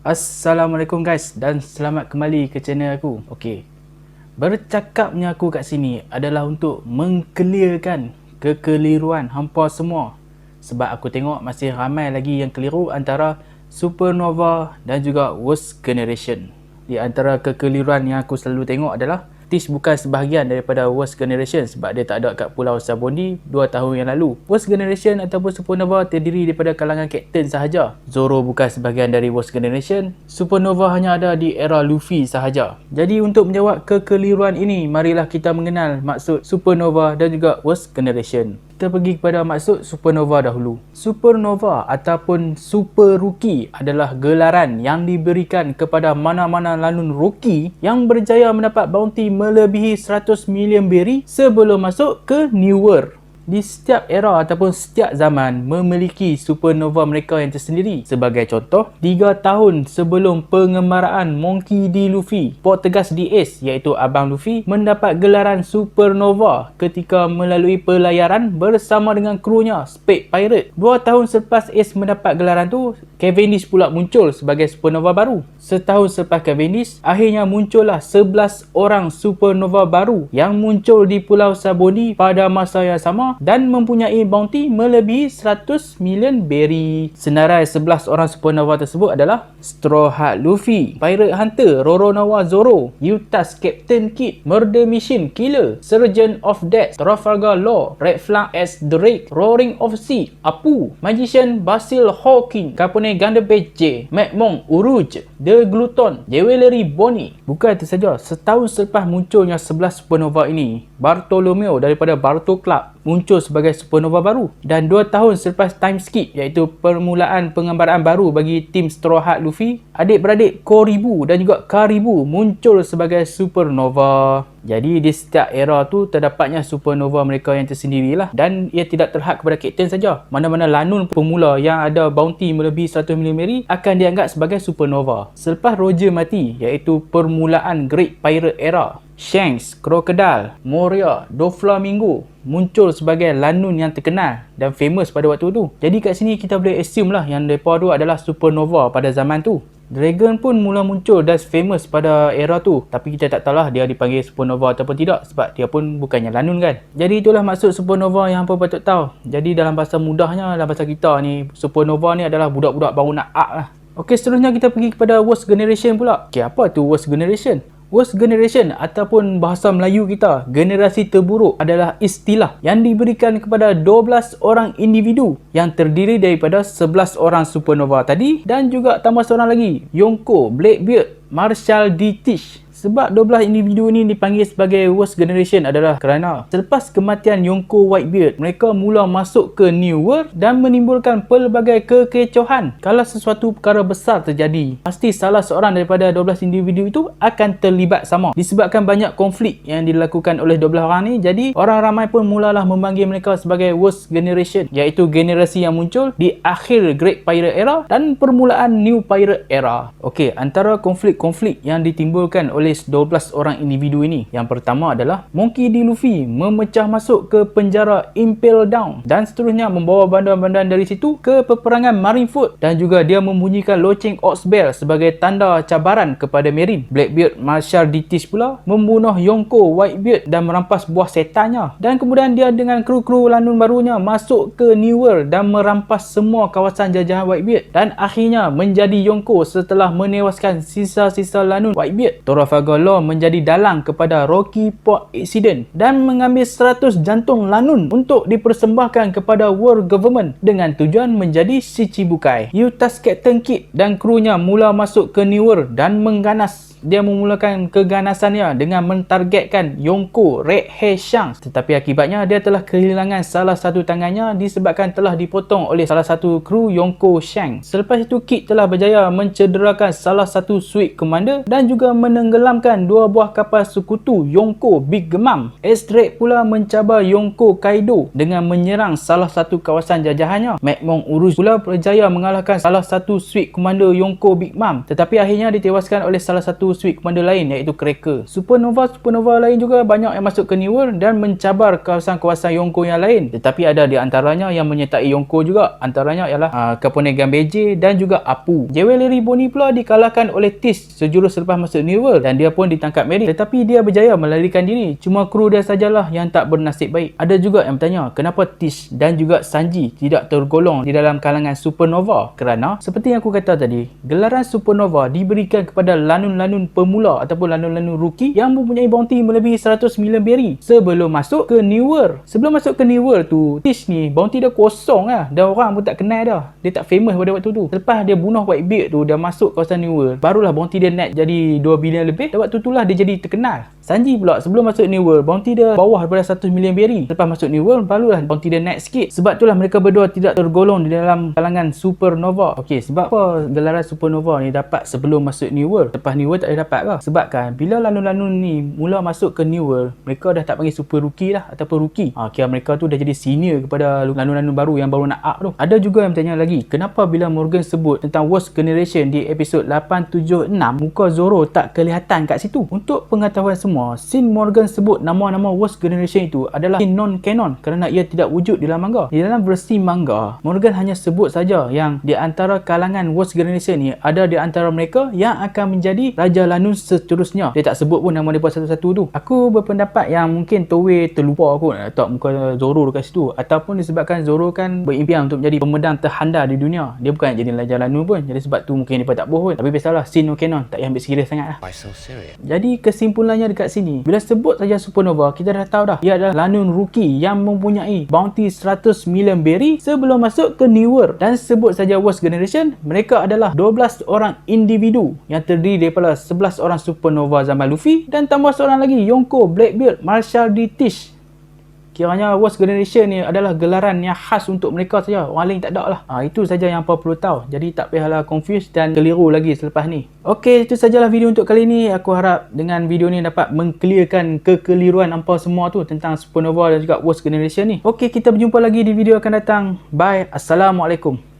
Assalamualaikum guys dan selamat kembali ke channel aku. Okey. Bercakapnya aku kat sini adalah untuk mengclearkan kekeliruan hampa semua. Sebab aku tengok masih ramai lagi yang keliru antara supernova dan juga worst generation. Di antara kekeliruan yang aku selalu tengok adalah Tish bukan sebahagian daripada worst generation sebab dia tak ada kat Pulau Sabondi 2 tahun yang lalu. Worst generation ataupun supernova terdiri daripada kalangan kapten sahaja. Zoro bukan sebahagian dari worst generation. Supernova hanya ada di era Luffy sahaja. Jadi untuk menjawab kekeliruan ini, marilah kita mengenal maksud supernova dan juga worst generation. Kita pergi kepada maksud supernova dahulu. Supernova ataupun super rookie adalah gelaran yang diberikan kepada mana-mana lanun rookie yang berjaya mendapat bounty melebihi 100 million berry sebelum masuk ke New World. Di setiap era ataupun setiap zaman memiliki supernova mereka yang tersendiri. Sebagai contoh, 3 tahun sebelum pengembaraan Monkey D. Luffy, Port Tegas di Ace iaitu Abang Luffy mendapat gelaran supernova ketika melalui pelayaran bersama dengan krunya Spade Pirate. 2 tahun selepas Ace mendapat gelaran tu, Cavendish pula muncul sebagai supernova baru. Setahun selepas Cavendish, akhirnya muncullah 11 orang supernova baru yang muncul di Pulau Sabondi pada masa yang sama dan mempunyai bounty melebihi 100 million berry. Senarai 11 orang supernova tersebut adalah Straw Hat Luffy, Pirate Hunter Roronoa Zoro, Utas Captain Kid, Murder Machine Killer, Surgeon of Death Trafalgar Law, Red Flag X Drake, Roaring of Sea Apu, Magician Basil Hawking, Capone Gundabase J, Macmong Uruj, The Gluton, Jewelry Bonnie. Bukan itu saja, setahun selepas munculnya 11 supernova ini, Bartolomeo daripada Barto Club muncul sebagai supernova baru. Dan 2 tahun selepas time skip iaitu permulaan pengembaraan baru bagi tim Straw Hat Luffy, adik-beradik Koribu dan juga Karibu muncul sebagai supernova. Jadi di setiap era tu terdapatnya supernova mereka yang tersendirilah dan ia tidak terhad kepada kapten saja. Mana-mana lanun pemula yang ada bounty melebihi 100 mm akan dianggap sebagai supernova. Selepas Roger mati iaitu permulaan Great Pirate Era, Shanks, Crocodile, Moria, Doflamingo muncul sebagai lanun yang terkenal dan famous pada waktu tu. Jadi kat sini kita boleh assume lah yang mereka tu adalah supernova pada zaman tu. Dragon pun mula muncul dan famous pada era tu, tapi kita tak tahulah dia dipanggil supernova ataupun tidak sebab dia pun bukannya lanun kan. Jadi itulah maksud supernova yang hampa patut tahu. Jadi dalam bahasa mudahnya, dalam bahasa kita ni, supernova ni adalah budak-budak baru nak up lah. Okey, seterusnya kita pergi kepada worst generation pula. Okey, apa tu worst generation? Worst generation ataupun bahasa Melayu kita, generasi terburuk adalah istilah yang diberikan kepada 12 orang individu yang terdiri daripada 11 orang supernova tadi dan juga tambah seorang lagi, Yonko, Blackbeard, Marshall D. Tish. Sebab 12 individu ini dipanggil sebagai worst generation adalah kerana selepas kematian Yonko Whitebeard, mereka mula masuk ke New World dan menimbulkan pelbagai kekecohan. Kalau sesuatu perkara besar terjadi, pasti salah seorang daripada 12 individu itu akan terlibat sama. Disebabkan banyak konflik yang dilakukan oleh 12 orang ni, jadi orang ramai pun mulalah memanggil mereka sebagai worst generation, iaitu generasi yang muncul di akhir Great Pirate Era dan permulaan New Pirate Era. Okey, antara konflik-konflik yang ditimbulkan oleh 12 orang individu ini, yang pertama adalah Monkey D. Luffy memecah masuk ke penjara Impel Down dan seterusnya membawa banduan-banduan dari situ ke peperangan Marineford dan juga dia membunyikan loceng Ox Bell sebagai tanda cabaran kepada Marine. Blackbeard Marshall D. Tish pula membunuh Yonko Whitebeard dan merampas buah setannya, dan kemudian dia dengan kru-kru lanun barunya masuk ke New World dan merampas semua kawasan jajahan Whitebeard dan akhirnya menjadi Yonko setelah menewaskan sisa-sisa lanun Whitebeard. Trafalgar Law menjadi dalang kepada Rocky Port Accident dan mengambil 100 jantung lanun untuk dipersembahkan kepada World Government dengan tujuan menjadi Shichibukai. Utas Captain Kid dan krunya mula masuk ke New World dan mengganas. Dia memulakan keganasannya dengan mentargetkan Yonko Red Hair Shanks, tetapi akibatnya dia telah kehilangan salah satu tangannya disebabkan telah dipotong oleh salah satu kru Yonko Shanks. Selepas itu Kid telah berjaya mencederakan salah satu suite commander dan juga menenggelam menenggelamkan dua buah kapal sekutu Yonko Big Mom. X-Drake pula mencabar Yonko Kaido dengan menyerang salah satu kawasan jajahannya. McMahon Urus pula berjaya mengalahkan salah satu suite commander Yonko Big Mom, tetapi akhirnya ditewaskan oleh salah satu suite commander lain, iaitu Cracker. Supernova lain juga banyak yang masuk ke New World dan mencabar kawasan-kawasan Yonko yang lain, tetapi ada di antaranya yang menyertai Yonko juga. Antaranya ialah Capone Gambeji dan juga Apu. Jewelry Bonnie pula dikalahkan oleh Tish sejurus selepas masuk New World dan dia pun ditangkap Mary, tetapi dia berjaya melarikan diri. Cuma kru dia sajalah yang tak bernasib baik. Ada juga yang bertanya kenapa Tish dan juga Sanji tidak tergolong di dalam kalangan Supernova, kerana seperti yang aku kata tadi, gelaran Supernova diberikan kepada lanun-lanun pemula ataupun lanun-lanun rookie yang mempunyai bounty melebihi 100 million berry sebelum masuk ke New World. Sebelum masuk ke New World tu, Tish ni bounty dia kosong lah, dan orang pun tak kenal dah. Dia tak famous pada waktu tu. Lepas dia bunuh Whitebeard tu, dia masuk kawasan New World, barulah bounty dia naik jadi 2 bilion lebih. Dan waktu tu lah dia jadi terkenal. Sanji pula sebelum masuk New World, bounty dia bawah daripada 100 million berry. Lepas masuk New World, barulah bounty dia naik sikit. Sebab itulah mereka berdua tidak tergolong di dalam kalangan Supernova. Okey, sebab apa gelaran Supernova ni dapat sebelum masuk New World? Lepas New World tak ada dapat ke? Sebab kan bila lanun-lanun ni mula masuk ke New World, mereka dah tak panggil Super Rookie dah ataupun Rookie. Kira mereka tu dah jadi senior kepada lanun-lanun baru yang baru nak up tu. Ada juga yang bertanya lagi, kenapa bila Morgan sebut tentang Worst Generation di episod 876, muka Zoro tak kelihatan kat situ? Untuk pengetahuan semua, scene Morgan sebut nama-nama Worst Generation itu adalah scene non-canon kerana ia tidak wujud di dalam manga. Di dalam versi manga, Morgan hanya sebut saja yang di antara kalangan Worst Generation ni ada di antara mereka yang akan menjadi Raja Lanun seterusnya. Dia tak sebut pun nama mereka satu-satu tu. Aku berpendapat yang mungkin Toei terlupa aku nak letak muka Zoro dekat situ, ataupun disebabkan Zoro kan berimpian untuk menjadi pemedang terhandal di dunia. Dia bukan jadi Raja Lanun pun. Jadi sebab tu mungkin dia tak boh pun. Tapi biasalah, scene non-canon tak payah ambil serius sangat lah. Jadi kesimpulannya dekat sini, bila sebut saja Supernova, kita dah tahu dah ia adalah lanun rookie yang mempunyai bounty 100 million berry sebelum masuk ke New World. Dan sebut saja Worst Generation, mereka adalah 12 orang individu yang terdiri daripada 11 orang Supernova zaman Luffy dan tambah seorang lagi, Yonko, Blackbeard, Marshall D. Tish. Kiranya Worst Generation ni adalah gelaran yang khas untuk mereka saja. Orang lain tak ada lah. Itu saja yang apa perlu tahu. Jadi tak payahlah confused dan keliru lagi selepas ni. Okey, itu sajalah video untuk kali ni. Aku harap dengan video ni dapat mengclearkan kekeliruan hampa semua tu tentang Supernova dan juga Worst Generation ni. Okey, kita berjumpa lagi di video akan datang. Bye. Assalamualaikum.